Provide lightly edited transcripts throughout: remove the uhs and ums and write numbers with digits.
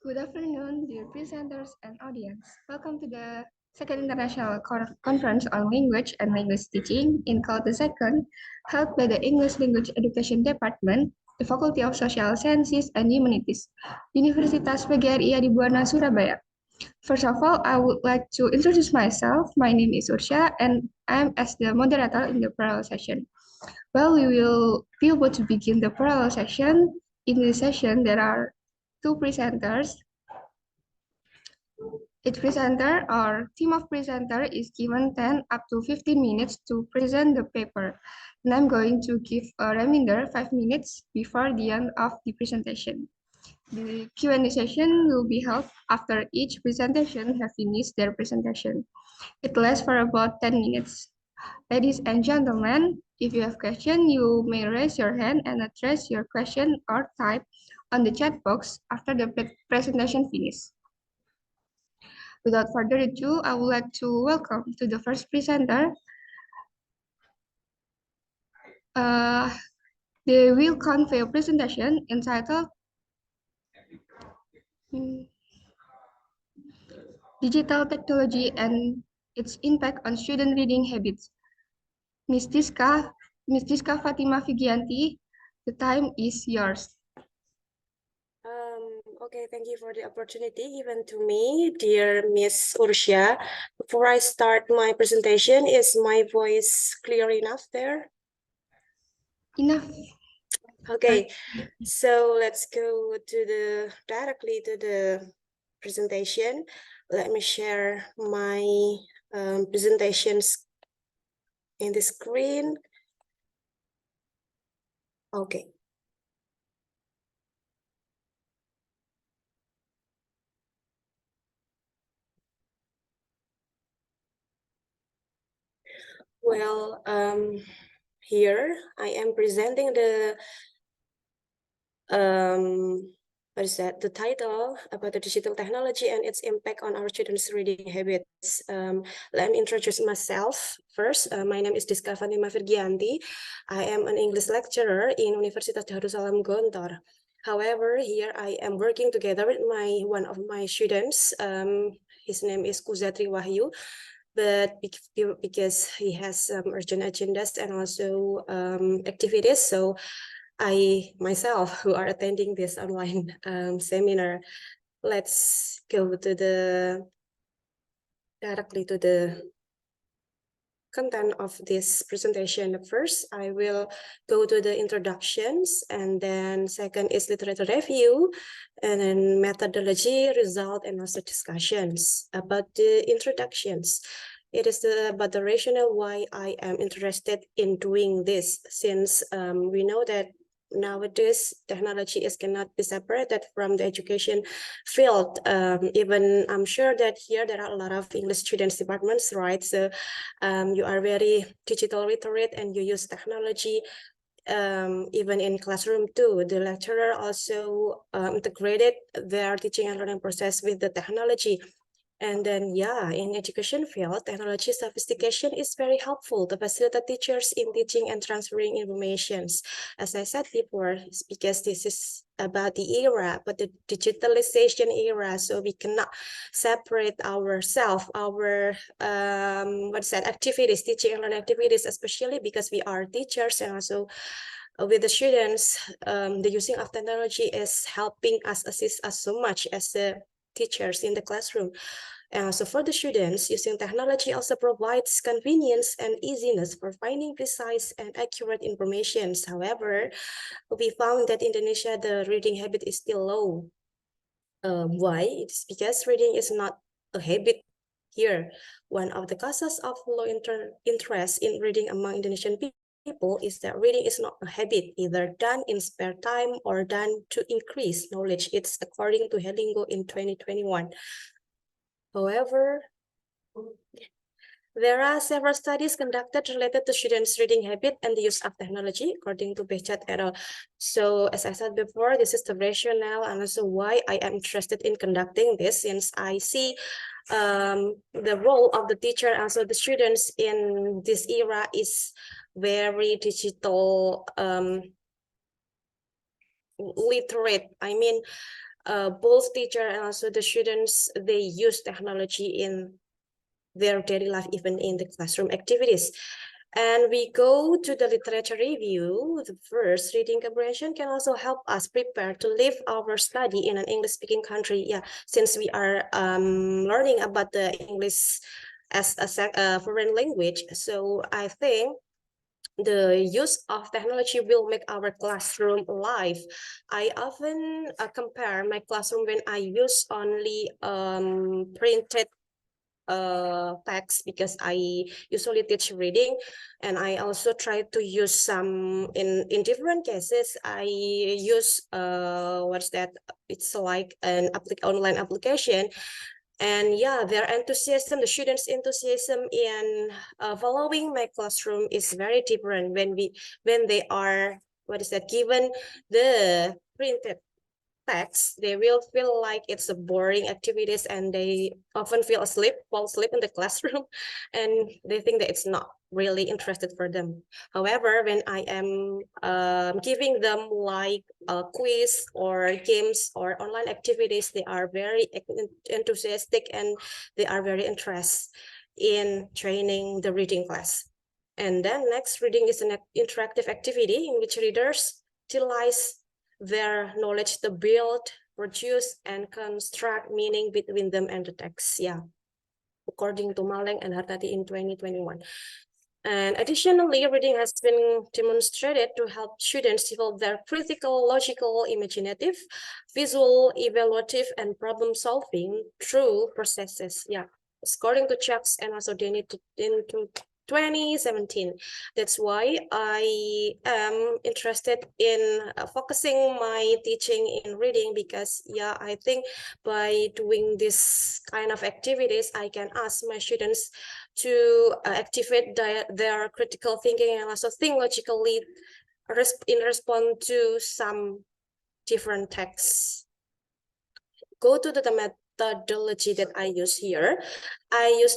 Good afternoon, dear presenters and audience. Welcome to the second international conference on language and language teaching in called the second, held by the English Language Education Department, the Faculty of Social Sciences and Humanities, Universitas PGRI Adibuana, Surabaya. First of all, I would like to introduce myself. My name is Ursha, and I'm as the moderator in the parallel session. Well, we will be able to begin the parallel session. In this session, there are two presenters. Each presenter or team of presenter is given 10 up to 15 minutes to present the paper. And I'm going to give a reminder 5 minutes before the end of the presentation. The Q&A session will be held after each presentation have finished their presentation. It lasts for about 10 minutes. Ladies and gentlemen, if you have question, you may raise your hand and address your question or type on the chat box after the presentation finishes. Without further ado, I would like to welcome to the first presenter. They will convey a presentation entitled Digital Technology and its Impact on Student Reading Habits. Ms. Diska Fatima Figianti, the time is yours. Okay, thank you for the opportunity given to me, dear Miss Ursha. Before I start my presentation, is my voice clear enough there? Enough. Okay, so let's go directly to the presentation. Let me share my presentations in the screen. Okay. Well, here I am presenting the what is that? The title about the digital technology and its impact on our students' reading habits. Let me introduce myself first. My name is Diska Fatima Virgianti. I am an English lecturer in Universitas Darussalam Gontor. However, here I am working together with one of my students. His name is Kuzatri Wahyu. But because he has some urgent agendas and also activities, so I myself who are attending this online seminar. Let's go to directly to the content of this presentation. First, I will go to the introductions, and then second is literature review, and then methodology, result, and also discussions. About the introductions, it is about the rationale why I am interested in doing this, since we know that nowadays technology cannot be separated from the education field. Even I'm sure that here there are a lot of English students departments, right? So you are very digital literate and you use technology even in classroom too. The lecturer also integrated their teaching and learning process with the technology. And then, yeah, in education field, technology sophistication is very helpful to facilitate teachers in teaching and transferring informations. As I said before, it's because this is about the era, but the digitalization era, so we cannot separate ourselves, our activities, teaching and learning activities, especially because we are teachers, and also with the students, the using of technology is helping us, assist us so much as the teachers in the classroom. So for the students, using technology also provides convenience and easiness for finding precise and accurate information. However, we found that in Indonesia, the reading habit is still low. Why? It's because reading is not a habit here. One of the causes of low interest in reading among Indonesian people is that reading is not a habit, either done in spare time or done to increase knowledge. It's according to Helingo in 2021. However, there are several studies conducted related to students' reading habit and the use of technology, according to Bechat et al. So, as I said before, this is the rationale and also why I am interested in conducting this, since I see the role of the teacher and also the students in this era is very digital literate. I mean, both teacher and also the students, they use technology in their daily life, even in the classroom activities. And we go to the literature review. The first, reading comprehension can also help us prepare to live our study in an English-speaking country. Yeah, since we are learning about the English as a foreign language, so I think the use of technology will make our classroom live. I often compare my classroom when I use only printed text, because I usually teach reading, and I also try to use some in different cases. I use what's that? It's like an online application, and yeah, their enthusiasm, the students' enthusiasm in following my classroom is very different when they are, what is that, given the printed text. They will feel like it's a boring activities, and they often fall asleep in the classroom, and they think that it's not really interested for them. However, when I am giving them like a quiz or games or online activities, they are very enthusiastic, and they are very interested in training the reading class. And then next, reading is an interactive activity in which readers utilize their knowledge to build, produce, and construct meaning between them and the text. Yeah, according to Maleng and Hartati in 2021. And additionally, reading has been demonstrated to help students develop their critical, logical, imaginative, visual, evaluative, and problem solving through processes. Yeah, according to checks and also they need to into 2017. That's why I am interested in focusing my teaching in reading, because yeah, I think by doing this kind of activities, I can ask my students to activate their critical thinking and also think logically in response to some different texts. Go to the methodology that I use here. I use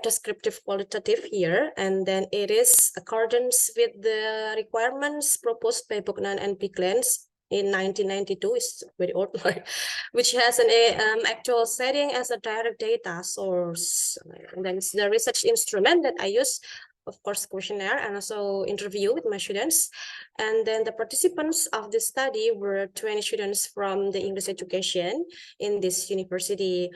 descriptive qualitative here, and then it is accordance with the requirements proposed by Bognan and Biglands in 1992. Is very old, which has an actual setting as a direct data source. And then it's the research instrument that I use, of course, questionnaire and also interview with my students. And then the participants of this study were 20 students from the English education in this university.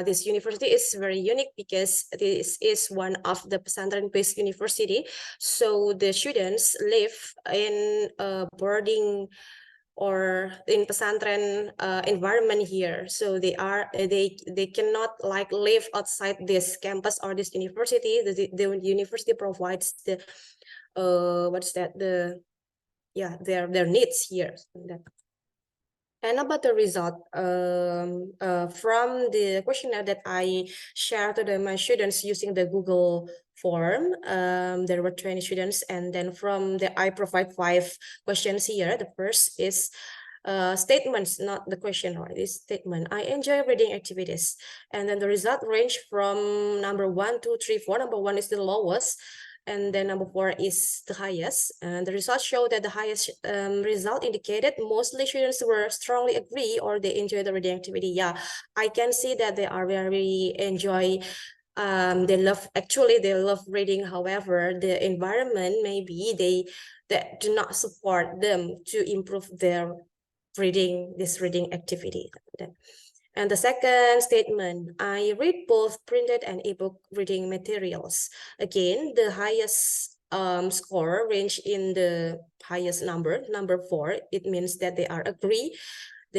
This university is very unique because this is one of the pesantren-based university. So the students live in a boarding or in pesantren environment here, so they cannot like live outside this campus or this university. The university provides the what's that, the their needs here. And about the result from the questionnaire that I shared to my students using the Google form, there were 20 students, and then from the I provide 5 questions here. The first is statements, not the question, right? This statement: I enjoy reading activities. And then the result range from number 1, 2, 3, 4. Number 1 is the lowest, and then number 4 is the highest. And the results show that the highest result indicated mostly students were strongly agree or they enjoy the reading activity. Yeah, I can see that they are very enjoy. They love reading. However, the environment, maybe they that do not support them to improve their this reading activity. And the second statement: I read both printed and ebook reading materials. Again, the highest score range in the highest number 4. It means that they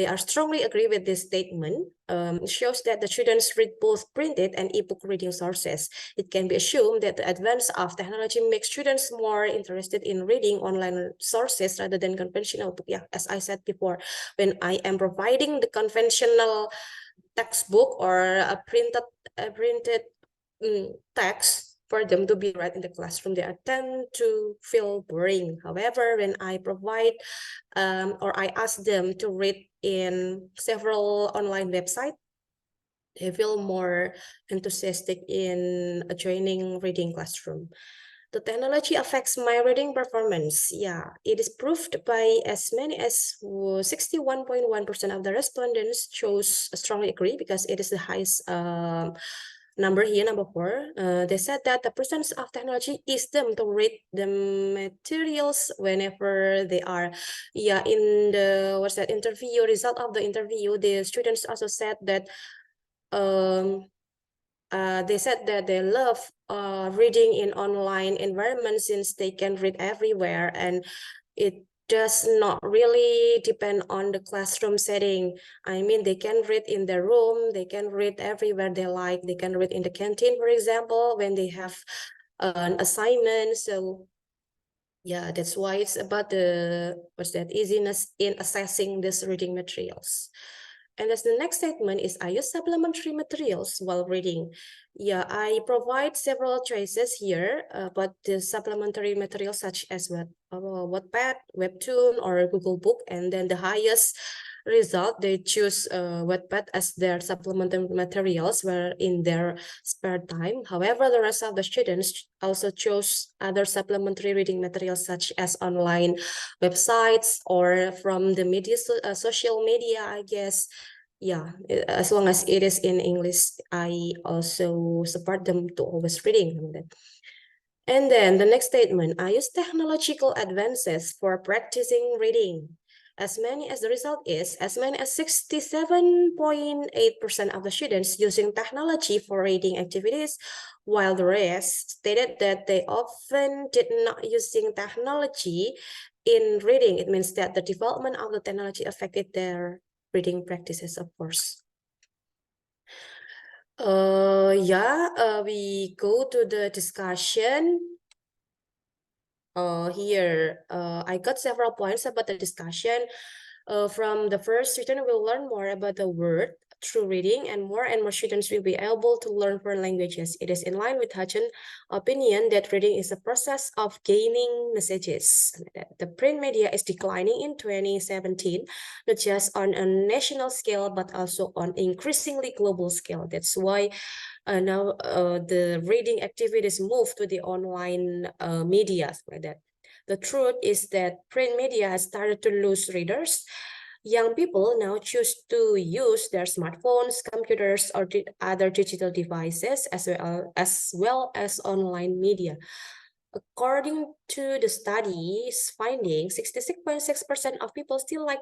are strongly agree with this statement. It shows that the students read both printed and ebook reading sources. It can be assumed that the advance of technology makes students more interested in reading online sources rather than conventional book. Yeah, as I said before, when I am providing the conventional textbook or a printed text for them to be read in the classroom, they tend to feel boring. However, when I provide or I ask them to read in several online websites, they feel more enthusiastic in joining reading classroom. The technology affects my reading performance. Yeah, it is proved by as many as 61.1% of the respondents chose strongly agree, because it is the highest number here, number 4. They said that the presence of technology is them to read the materials whenever they are. Yeah, in the interview result of the interview, the students also said that they said that they love reading in online environments, since they can read everywhere, and it does not really depend on the classroom setting. I mean, they can read in their room, they can read everywhere they like, they can read in the canteen, for example, when they have an assignment. So yeah, that's why it's about the easiness in accessing these reading materials. And as the next statement is, I use supplementary materials while reading. Yeah, I provide several choices here, but the supplementary materials such as Wattpad, Webtoon, or Google Book, and then the highest result, they choose Wattpad as their supplementary materials where in their spare time. However, the rest of the students also chose other supplementary reading materials such as online websites or from the social media, I guess. Yeah, as long as it is in English, I also support them to always reading. And then the next statement, I use technological advances for practicing reading. As many as the result is, as many as 67.8% of the students using technology for reading activities, while the rest stated that they often did not using technology in reading. It means that the development of the technology affected their reading practices, of course. We go to the discussion. Here, I got several points about the discussion. From the first, student will learn more about the word through reading, and more students will be able to learn foreign languages. It is in line with Hachen's opinion that reading is a process of gaining messages. The print media is declining in 2017, not just on a national scale, but also on increasingly global scale. That's why now the reading activities move to the online media, like that. The truth is that print media has started to lose readers. Young people now choose to use their smartphones, computers, or other digital devices as well as online media. According to the study's findings, 66.6% of people still like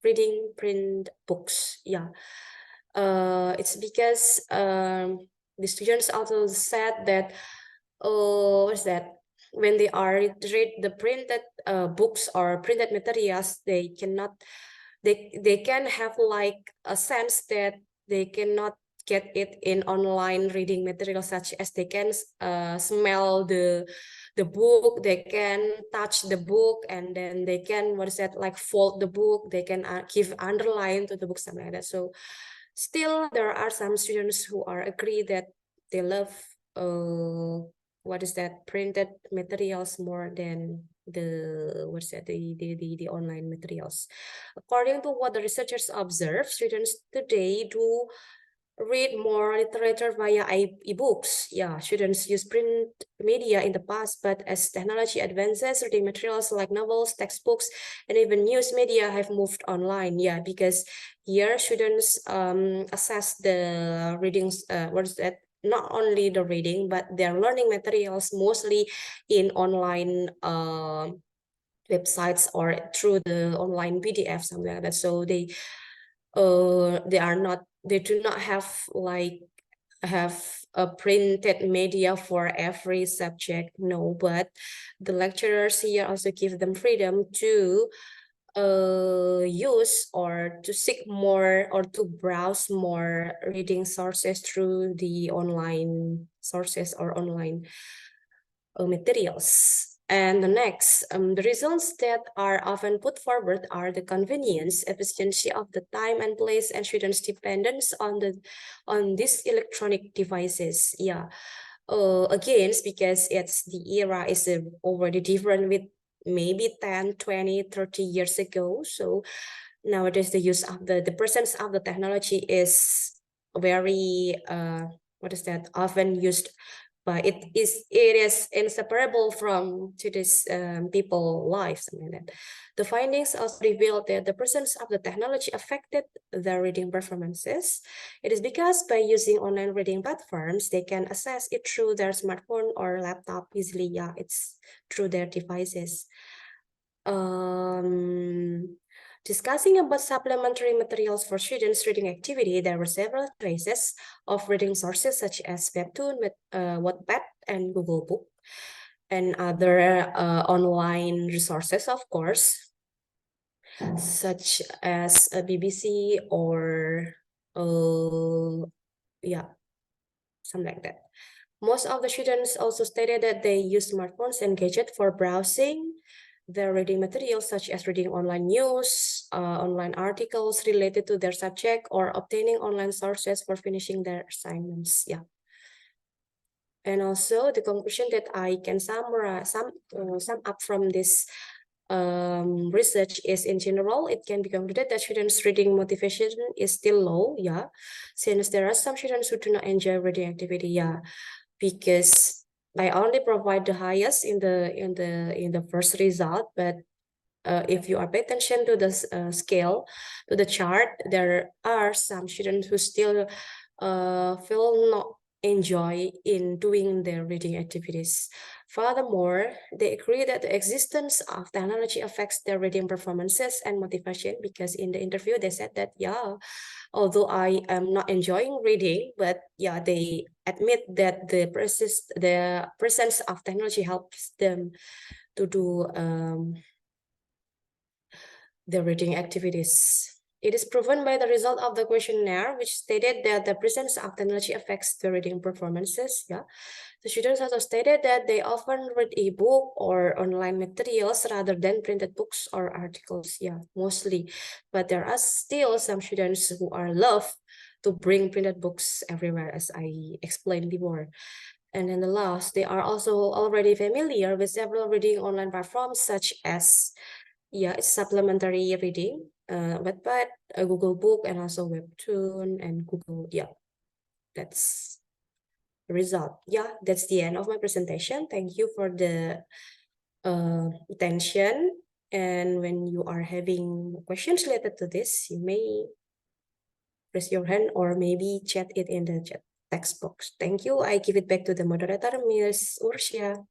reading print books. Yeah, it's because the students also said that what's that, when they are read the printed books or printed materials, they can have like a sense that they cannot get it in online reading materials, such as they can smell the book, they can touch the book, and then they can like fold the book, they can give underline to the book, something like that. So still there are some students who are agree that they love printed materials more than the online materials. According to what the researchers observe, students today do read more literature via e-books. Yeah, students use print media in the past, but as technology advances, reading materials like novels, textbooks, and even news media have moved online. Yeah, because here students assess the readings, not only the reading, but their learning materials mostly in online websites or through the online PDF, something like that. So they do not have a printed media for every subject, no, but the lecturers here also give them freedom to use or to seek more or to browse more reading sources through the online sources or online materials. And the next, the results that are often put forward are the convenience, efficiency of the time and place, and students' dependence on these electronic devices. Yeah, again, because it's the era is already different with maybe 10, 20, 30 years ago. So nowadays the use of the presence of the technology is very often used but it is inseparable from today's people lives, something like that. The findings also revealed that the presence of the technology affected their reading performances. It is because by using online reading platforms, they can access it through their smartphone or laptop easily. Yeah, it's through their devices. Discussing about supplementary materials for students' reading activity, there were several choices of reading sources such as Webtoon, Wattpad, and Google Book, and other online resources, of course, such as BBC or yeah, something like that. Most of the students also stated that they use smartphones and gadgets for browsing their reading materials, such as reading online news, online articles related to their subject, or obtaining online sources for finishing their assignments. Yeah. And also the conclusion that I can sum up from this research is, in general, it can be concluded that students' reading motivation is still low, yeah, since there are some students who do not enjoy reading activity, yeah, because I only provide the highest in the first result, but if you are pay attention to the scale, to the chart, there are some students who still feel not enjoy in doing their reading activities. Furthermore, they agree that the existence of technology affects their reading performances and motivation, because in the interview they said that, yeah, although I am not enjoying reading, but yeah, they admit that the presence of technology helps them to do the reading activities. It is proven by the result of the questionnaire, which stated that the presence of technology affects the reading performances. Yeah, the students also stated that they often read ebook or online materials rather than printed books or articles. Yeah, mostly, but there are still some students who are love to bring printed books everywhere, as I explained before. And then the last, they are also already familiar with several reading online platforms such as, yeah, it's supplementary reading, Wattpad, Google Book, and also Webtoon and Google. Yeah, that's the result. Yeah, that's the end of my presentation. Thank you for the attention. And when you are having questions related to this, you may raise your hand or maybe chat it in the chat text box. Thank you. I give it back to the moderator, Ms. Ursia.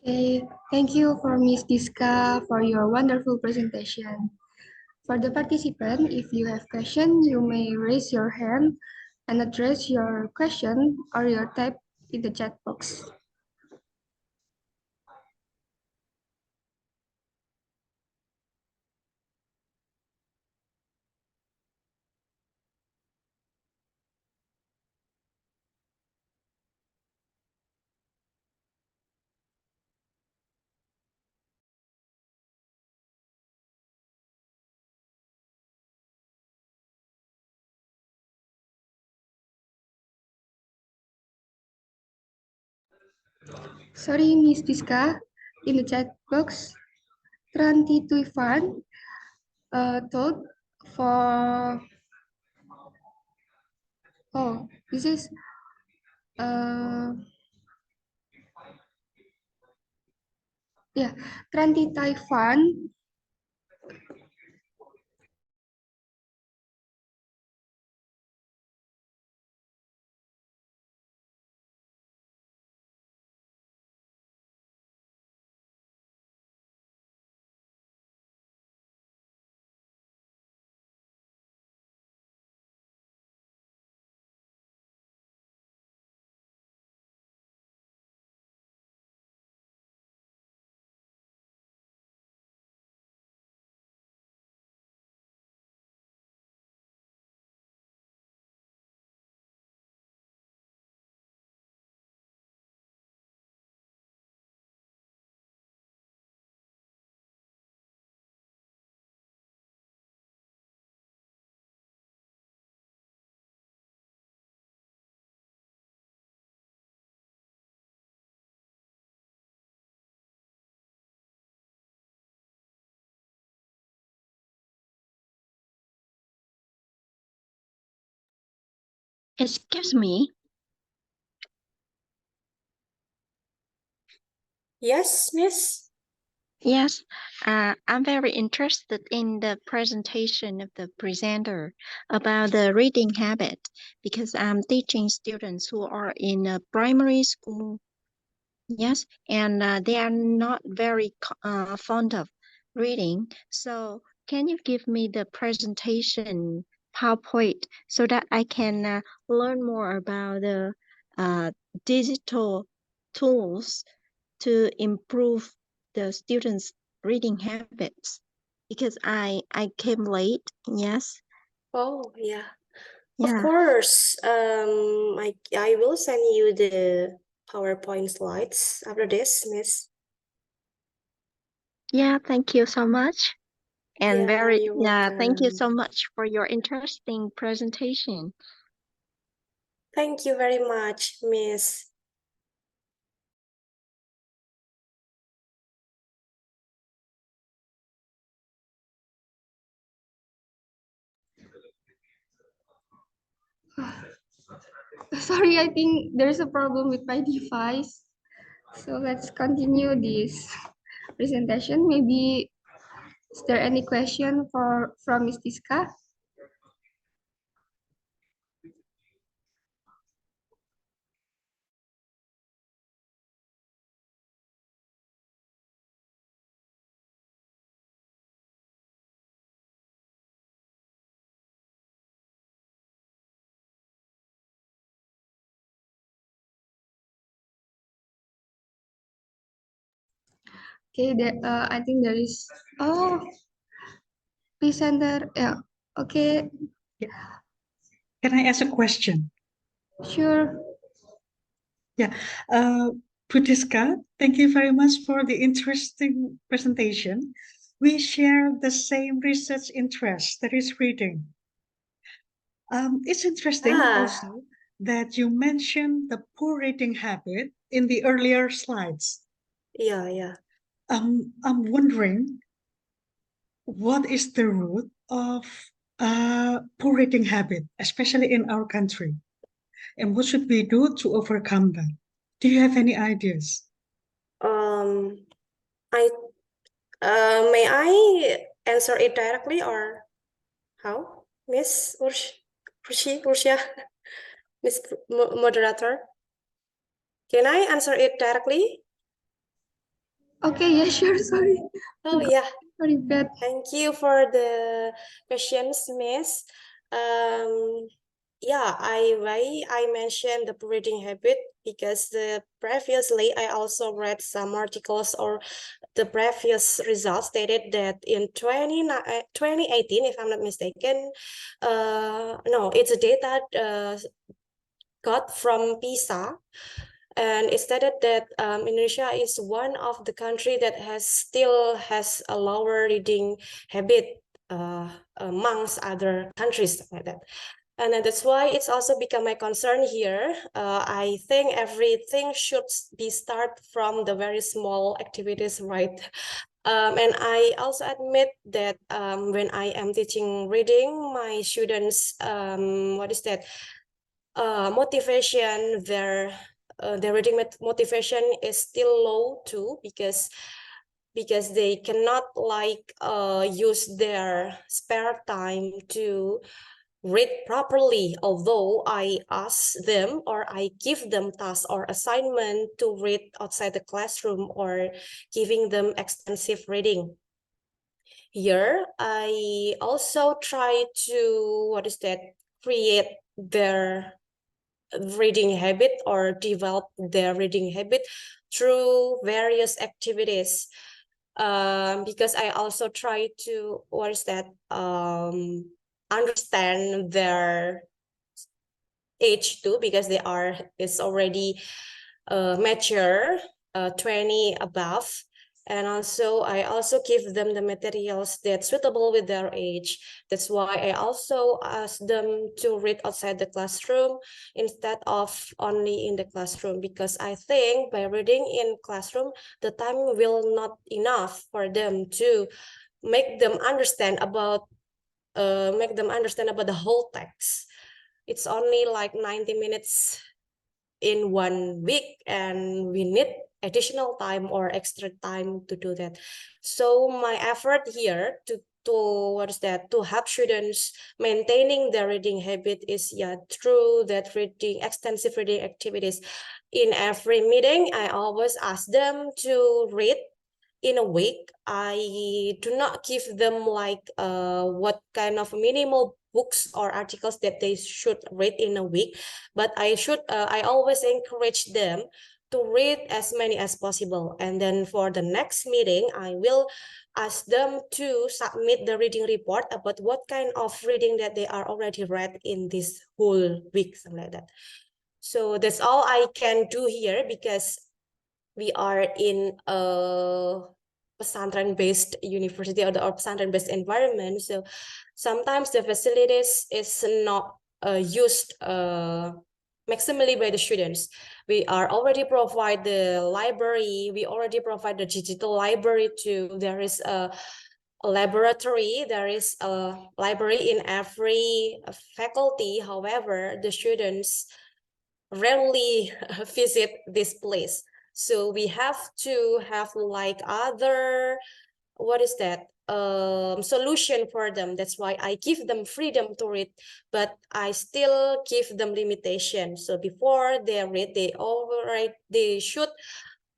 Okay, thank you for Miss Diska for your wonderful presentation. For the participant, if you have question, you may raise your hand and address your question or your type in the chat box. Sorry, Miss Diska, in the chat box, Tranti Tuifan told for, oh, this is, uh, yeah, Tranti Taifan Excuse me. Yes, Miss. Yes, I'm very interested in the presentation of the presenter about the reading habit because I'm teaching students who are in a primary school. Yes, and they are not very fond of reading. So, can you give me the presentation PowerPoint so that I can learn more about the uh, digital tools to improve the students' reading habits? Because I came late. Yes, Oh, yeah. Of yeah, course. I will send you the PowerPoint slides after this, Miss. yeah. Thank you so much. And Yeah, very, you're yeah, thank you welcome. so much for your interesting presentation. Thank you very much, Miss. Sorry, I think there's a problem with my device. So let's continue this presentation. Maybe is there any question from Ms. Tiska? Okay, I think there is. Oh, presenter. Yeah. Okay, Can I ask a question? sure. Yeah. Putiska, thank you very much for the interesting presentation. We share the same research interest, that is reading. It's interesting Yeah, also that you mentioned the poor reading habit in the earlier slides. yeah. I'm wondering what is the root of poor reading habit, especially in our country, and what should we do to overcome that? Do you have any ideas? Um, I may I answer it directly or how, Miss Urshia, Miss Moderator? Can I answer it directly? Okay, yeah, sure. Sorry. Oh Forgot. yeah. Sorry, bad. Thank you for the questions, Miss. Um, yeah, I mentioned the reading habit because the previously I also read some articles or the previous results stated that in 2018, if I'm not mistaken, no, it's a data got from PISA, and it stated that Indonesia is one of the country that still has a lower reading habit amongst other countries like that. And then that's why it's also become my concern here. I think everything should be start from the very small activities, right? And I also admit that when I am teaching reading, my students, what is that? Motivation, their reading motivation is still low too because they cannot like use their spare time to read properly, although I ask them or I give them tasks or assignment to read outside the classroom or giving them extensive reading. Here, I also try to, what is that, create their reading habit or develop their reading habit through various activities. Because I also try to, what is that, understand their age too, because they are is already mature, 20 above. And also I also give them the materials that's suitable with their age. That's why I also ask them to read outside the classroom instead of only in the classroom, because I think by reading in classroom the time will not enough for them to make them understand about the whole text. it's only like 90 minutes in 1 week, and we need additional time or extra time to do that. So my effort here to help students maintaining their reading habit is through that extensive reading activities. In every meeting, I always ask them to read in a week. I do not give them like what kind of minimal books or articles that they should read in a week, but I always encourage them to read as many as possible. And then for the next meeting, I will ask them to submit the reading report about what kind of reading that they are already read in this whole week, something like that. So that's all I can do here, because we are in a pesantren-based university or pesantren-based environment. So sometimes the facilities is not used maximally by the students. We are already provide the library. We already provide the digital library too. There is a laboratory. There is a library in every faculty. However, the students rarely visit this place. So we have to have like other, what is that, solution for them. That's why I give them freedom to read, but I still give them limitation. So before they read, they should,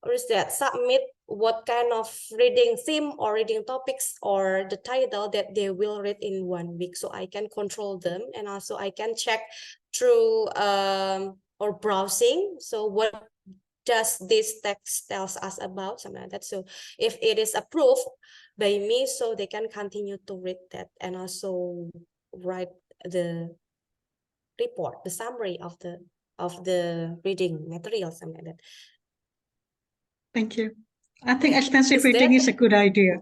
what is that, submit what kind of reading theme or reading topics or the title that they will read in 1 week, so I can control them, and also I can check through or browsing. So what does this text tells us about, something like that. So if it is approved by me, so they can continue to read that and also write the report, the summary of the reading material, something like that. Thank you. I think extensive Is reading that- is a good idea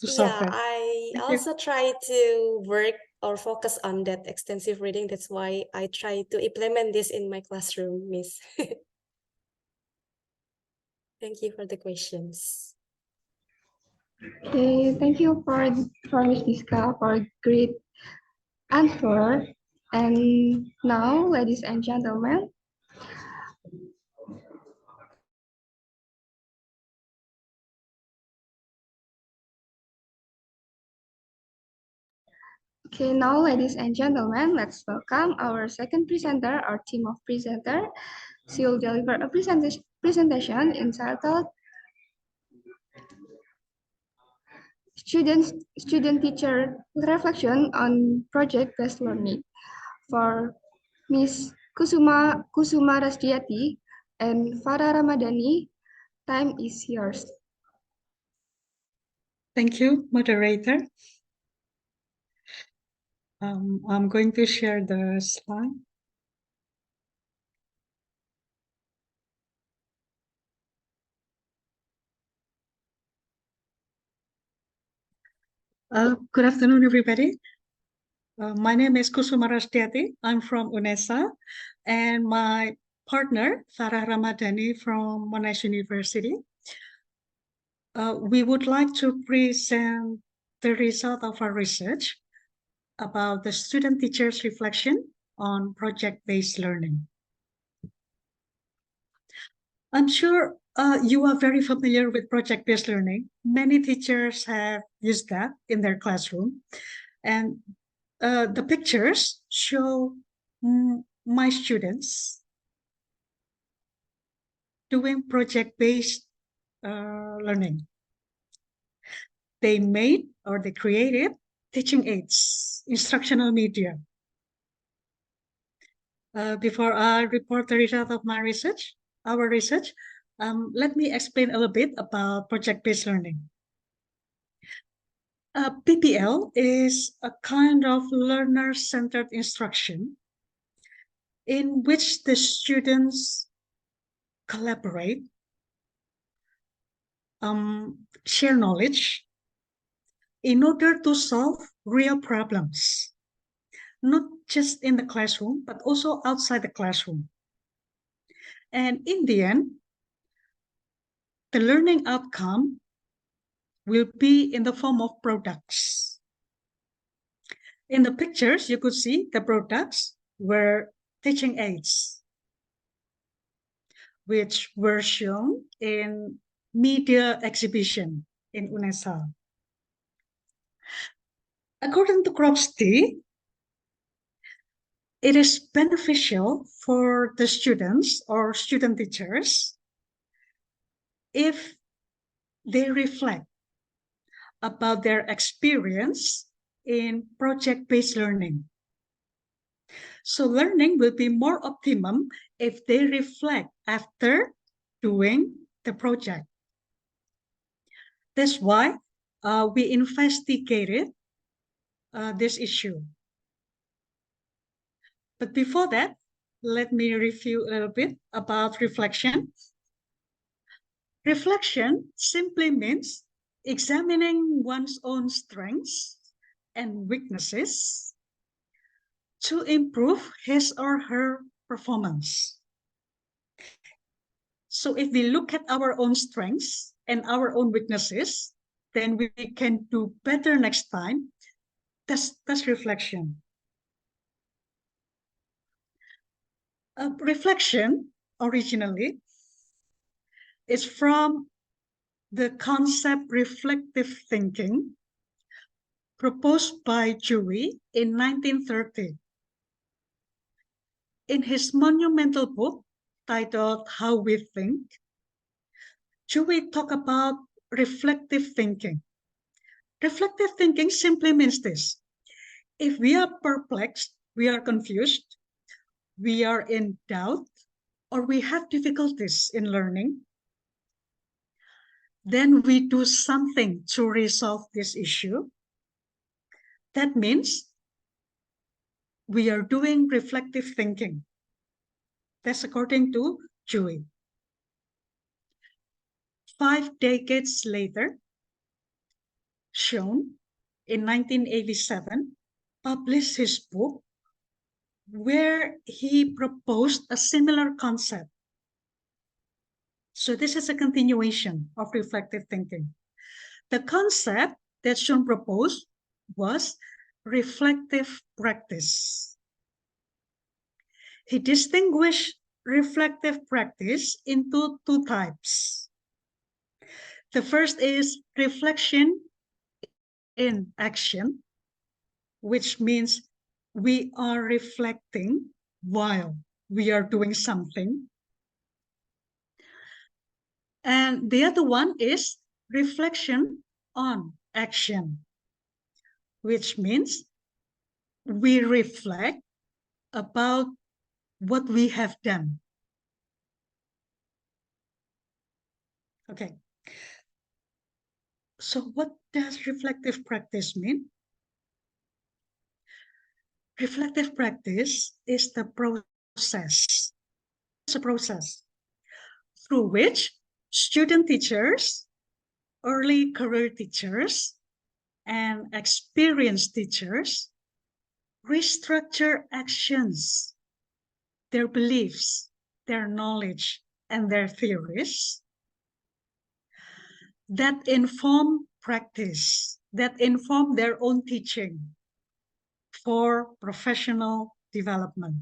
to solve Yeah, that. I Thank you. also try to work or focus on that extensive reading. That's why I try to implement this in my classroom, Miss. Thank you for the questions. Okay, thank you for Ms. Diska for great answer. And now, ladies and gentlemen, let's welcome our second presenter, our team of presenter. She will deliver a presentation entitled Student-Teacher Reflection on Project-Based Learning for Ms. Kusuma Rasdiati and Farah Ramadhani. Time is yours. Thank you, moderator. I'm going to share the slide. Good afternoon, everybody. My name is Kusuma Rasdiati. I'm from UNESA, and my partner, Farah Ramadhani from Monash University. We would like to present the result of our research about the student-teachers reflection on project-based learning. I'm sure you are very familiar with project-based learning. Many teachers have used that in their classroom. And the pictures show my students doing project-based learning. They made or they created teaching aids, instructional media. Before I report the result of my research, our research, let me explain a little bit about project-based learning. PBL is a kind of learner-centered instruction in which the students collaborate, share knowledge in order to solve real problems, not just in the classroom, but also outside the classroom. And in the end, the learning outcome will be in the form of products. In the pictures, you could see the products were teaching aids, which were shown in media exhibition in UNESA. According to Kropsty, it is beneficial for the students or student teachers if they reflect about their experience in project-based learning. So learning will be more optimum if they reflect after doing the project. That's why we investigated this issue. But before that, let me review a little bit about reflection. Reflection simply means examining one's own strengths and weaknesses to improve his or her performance. So if we look at our own strengths and our own weaknesses, then we can do better next time. That's reflection. Reflection originally is from the concept reflective thinking proposed by Dewey in 1930. In his monumental book titled How We Think, Dewey talked about reflective thinking. Reflective thinking simply means this: if we are perplexed, we are confused, we are in doubt, or we have difficulties in learning, then we do something to resolve this issue. That means we are doing reflective thinking. That's according to Dewey. 5 decades later, Schoen, in 1987, published his book where he proposed a similar concept. So this is a continuation of reflective thinking. The concept that Schoen proposed was reflective practice. He distinguished reflective practice into 2 types. The first is reflection in action, which means we are reflecting while we are doing something. And the other one is reflection on action, which means we reflect about what we have done. Okay. So what does reflective practice mean? Reflective practice is the process. It's a process through which student teachers, early career teachers, and experienced teachers restructure actions, their beliefs, their knowledge, and their theories that inform practice, that inform their own teaching for professional development.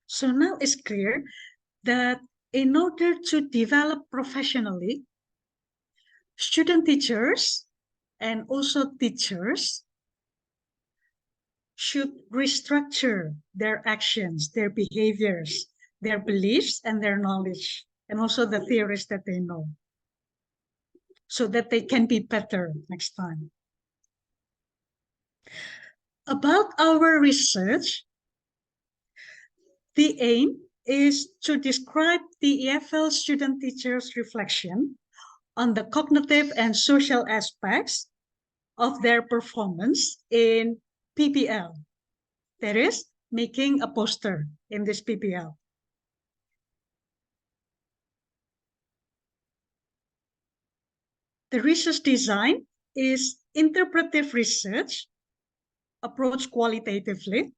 So now it's clear that in order to develop professionally, student teachers and also teachers should restructure their actions, their behaviors, their beliefs, and their knowledge, and also the theories that they know, so that they can be better next time. About our research, the aim is to describe the EFL student teachers' reflection on the cognitive and social aspects of their performance in PPL. That is, making a poster in this PPL. The research design is interpretive research, approached qualitatively.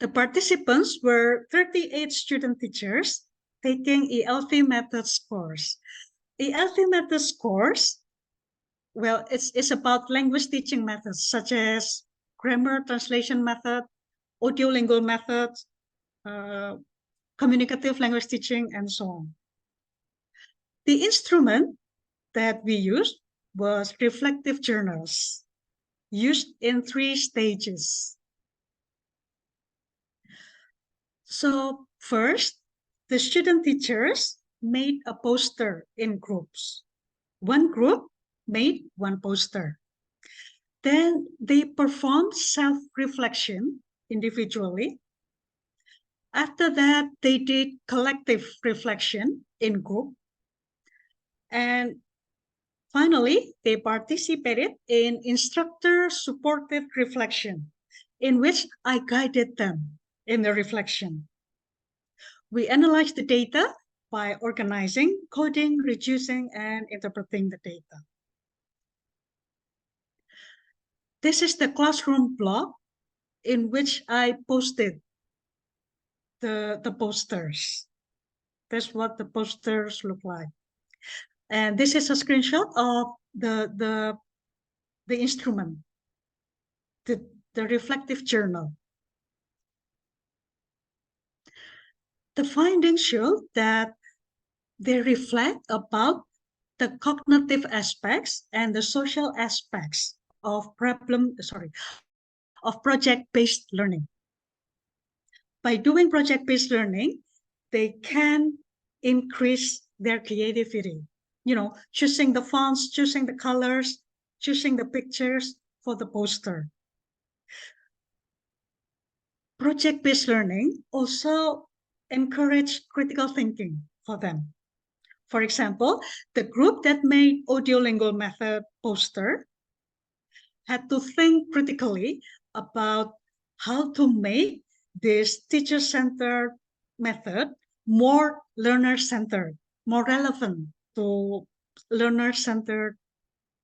The participants were 38 student teachers taking ELT methods course. ELT methods course, well, it's about language teaching methods such as grammar translation method, audiolingual methods, communicative language teaching, and so on. The instrument that we used was reflective journals, used in 3 stages. So first, the student teachers made a poster in groups. One group made one poster. Then they performed self-reflection individually. After that, they did collective reflection in group. And finally, they participated in instructor-supported reflection, in which I guided them in the reflection. We analyzed the data by organizing, coding, reducing, and interpreting the data. This is the classroom blog in which I posted the posters. That's what the posters look like. And this is a screenshot of the instrument, the reflective journal. The findings show that they reflect about the cognitive aspects and the social aspects of project-based learning. By doing project-based learning, they can increase their creativity. You know, choosing the fonts, choosing the colors, choosing the pictures for the poster. Project-based learning also encourage critical thinking for them. For example, the group that made audiolingual method poster had to think critically about how to make this teacher-centered method more learner-centered, more relevant to learner-centered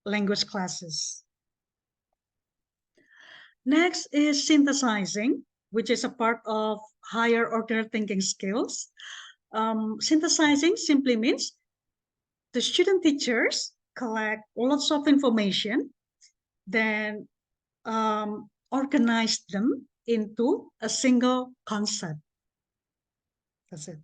language classes. Next is synthesizing, which is a part of higher order thinking skills. Synthesizing simply means the student teachers collect lots of information, then organize them into a single concept. That's it.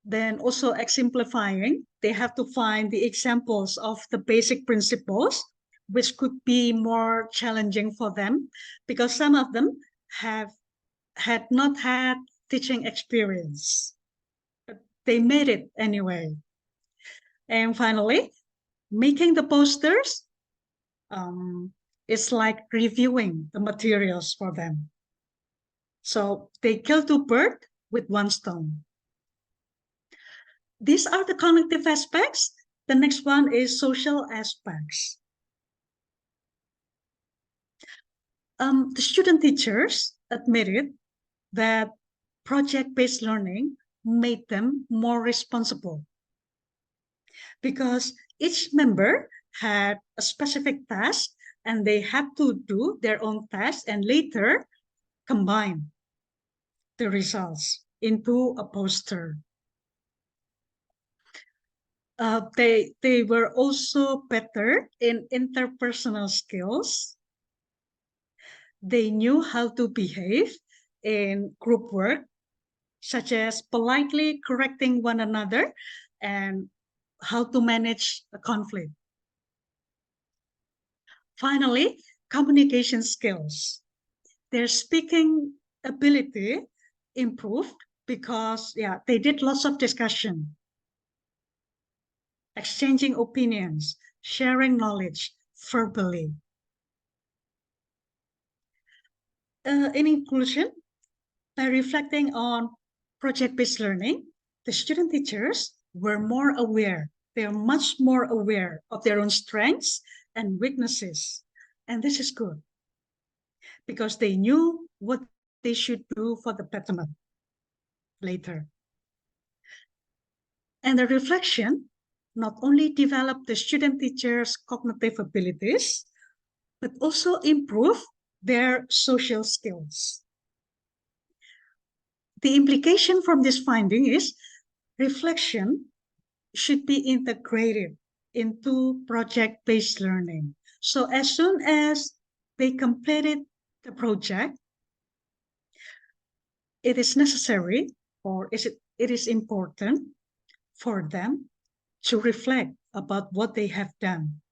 Then also exemplifying, they have to find the examples of the basic principles, which could be more challenging for them because some of them had not had teaching experience. But they made it anyway. And finally, making the posters, it's like reviewing the materials for them. So they kill 2 birds with 1 stone. These are the cognitive aspects. The next one is social aspects. The student teachers admitted that project-based learning made them more responsible because each member had a specific task and they had to do their own task and later combine the results into a poster. They were also better in interpersonal skills. They knew how to behave in group work, such as politely correcting one another and how to manage a conflict. Finally, communication skills. Their speaking ability improved because they did lots of discussion, exchanging opinions, sharing knowledge verbally. In conclusion, by reflecting on project-based learning, the student teachers were more aware. They are much more aware of their own strengths and weaknesses. And this is good because they knew what they should do for the betterment later. And the reflection not only developed the student teachers' cognitive abilities, but also improved their social skills. The implication from this finding is reflection should be integrated into project-based learning. So as soon as they completed the project, it is necessary or it is important for them to reflect about what they have done.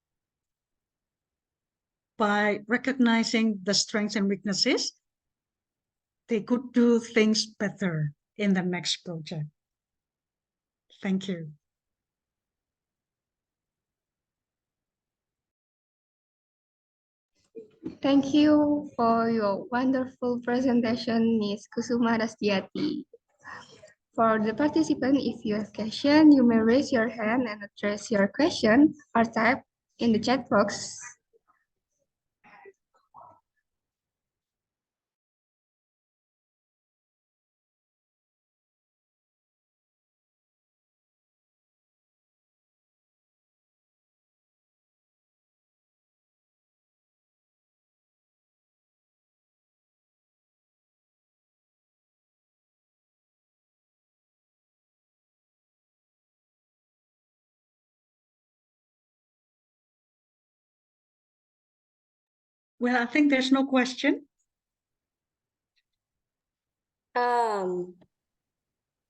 By recognizing the strengths and weaknesses, they could do things better in the next project. Thank you. Thank you for your wonderful presentation, Ms. Kusuma Rastiati. For the participant, if you have question, you may raise your hand and address your question or type in the chat box. Well, I think there's no question.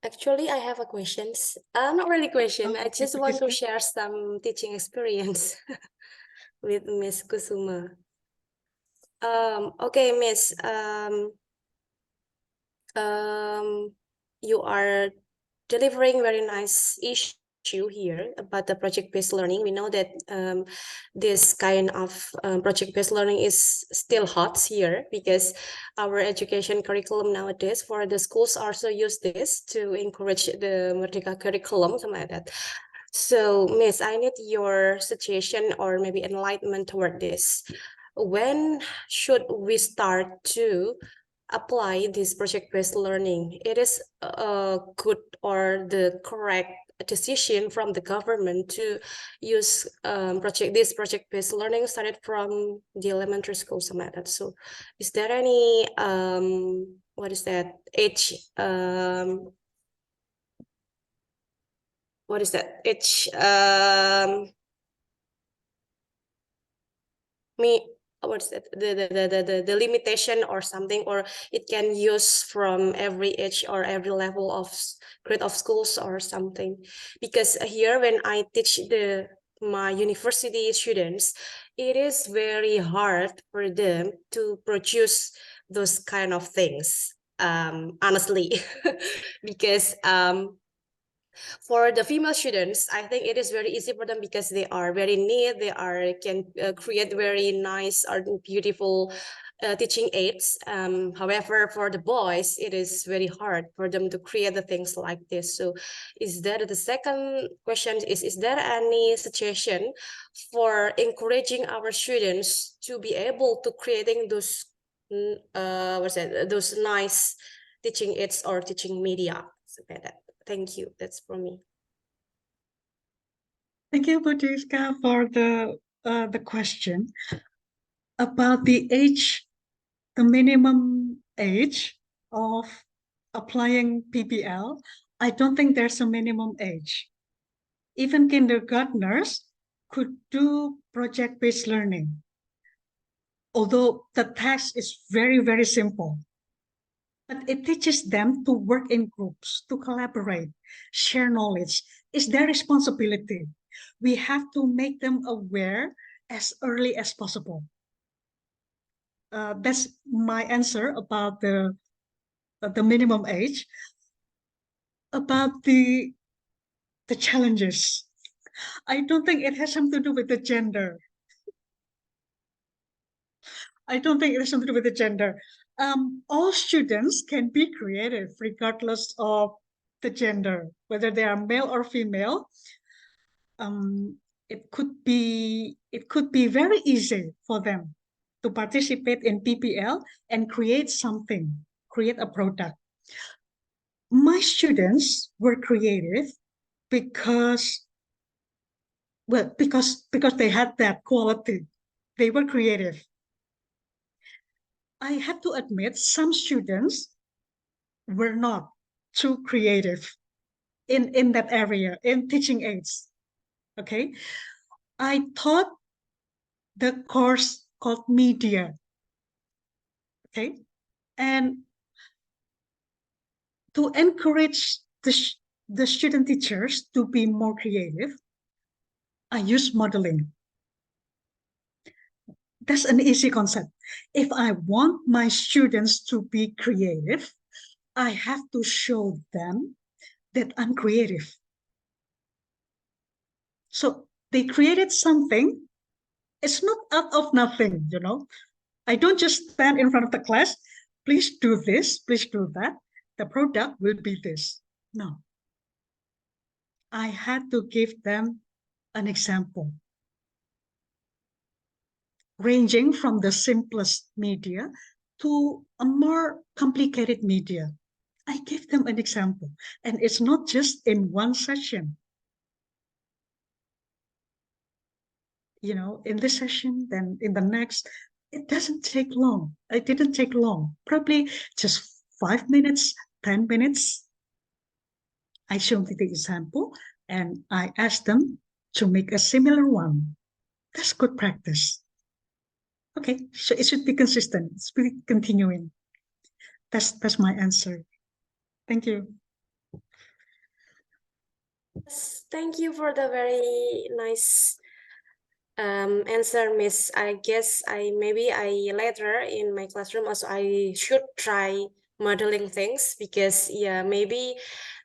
Actually, I have a questions. Not really question. I Okay, just want to Patricia. share some teaching experience with Miss Kusuma. Okay, Miss. You are delivering very nice issue here about the project-based learning. We know that this kind of project-based learning is still hot here because our education curriculum nowadays for the schools also use this to encourage the Merdeka curriculum, something like that. So, Miss, I need your suggestion or maybe enlightenment toward this. When should we start to apply this project-based learning? It is a good or the correct decision from the government to use this project-based learning started from the elementary school, something like that. So is there any what is that age what is that age me what's that the limitation or something, or it can use from every age or every level of grade of schools or something? Because here when I teach my university students, it is very hard for them to produce those kind of things, honestly. Because for the female students, I think it is very easy for them because they are very neat. They can create very nice or beautiful teaching aids. However, for the boys, it is very hard for them to create the things like this. So, is there the second question? Is there any suggestion for encouraging our students to be able to creating those those nice teaching aids or teaching media? So that. Thank you. That's for me. Thank you, Patricia, for the question about the age, the minimum age of applying PBL. I don't think there's a minimum age. Even kindergartners could do project-based learning, although the task is very, very simple. But it teaches them to work in groups, to collaborate, share knowledge. It's their responsibility. We have to make them aware as early as possible. That's my answer about the minimum age. About the challenges, I don't think it has something to do with the gender. I don't think it has something to do with the gender. All students can be creative regardless of the gender, whether they are male or female. It could be very easy for them to participate in PPL and create something, create a product. My students were creative because, well, because they had that quality. They were creative. I had to admit some students were not too creative in that area, in teaching aids. Okay. I taught the course called media. Okay. And to encourage the student teachers to be more creative, I use modeling. That's an easy concept. If I want my students to be creative, I have to show them that I'm creative. So they created something. It's not out of nothing, you know. I don't just stand in front of the class, please do this, please do that. The product will be this. No. I had to give them an example, ranging from the simplest media to a more complicated media. I gave them an example, and it's not just in one session. You know, in this session, then in the next, it doesn't take long. It didn't take long, probably just 5 minutes, 10 minutes. I showed them the example and I asked them to make a similar one. That's good practice. Okay, so it should be consistent. It's be continuing. That's my answer. Thank you. Thank you for the very nice answer, Miss. I guess I later in my classroom also I should try modeling things, because yeah, maybe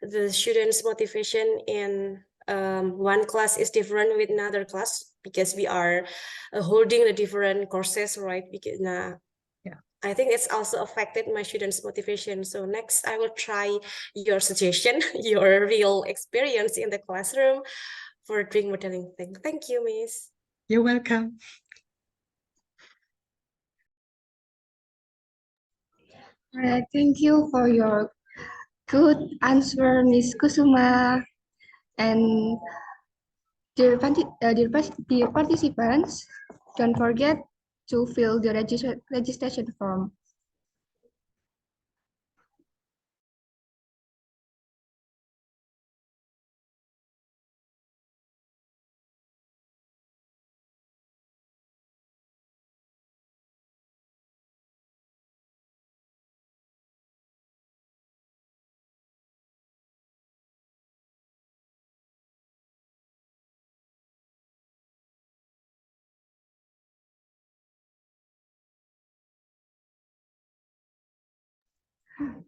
the students' motivation in one class is different with another class, because we are holding the different courses, right? Because Yeah. I think it's also affected my students' motivation. So next I will try your suggestion, your real experience in the classroom for doing modeling thing. Thank you, Miss. You're welcome. Alright, thank you for your good answer, Miss Kusuma. And dear participants, don't forget to fill the registration form.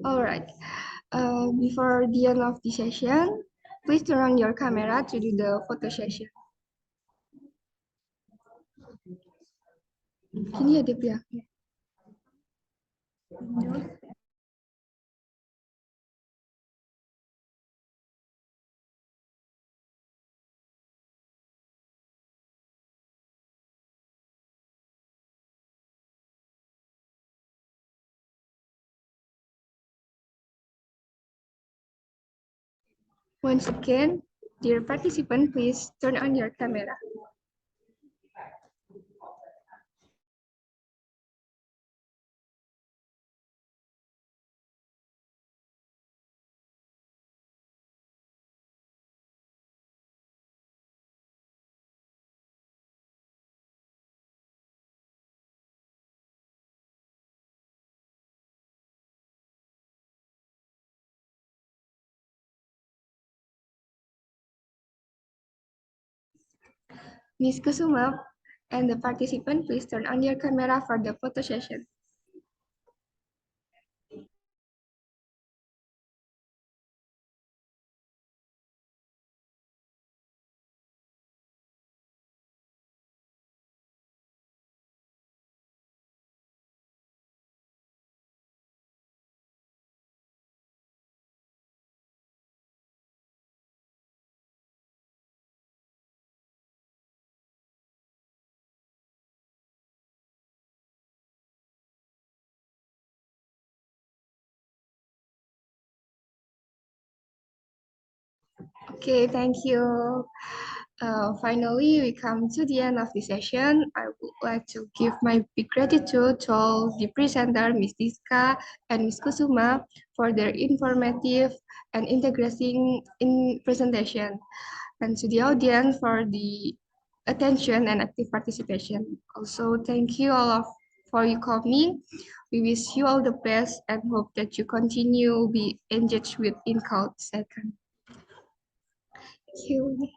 All right. Before the end of the session, please turn on your camera to do the photo session. Sini ada pihaknya. Once again, dear participant, please turn on your camera. Ms. Kusuma and the participant, please turn on your camera for the photo session. Okay, thank you. Finally, we come to the end of the session. I would like to give my big gratitude to all the presenter, Ms. Diska and Ms. Kusuma, for their informative and integrating in presentation, and to the audience for the attention and active participation. Also, thank you all for your coming. We wish you all the best and hope that you continue be engaged with InCult second. Thank you.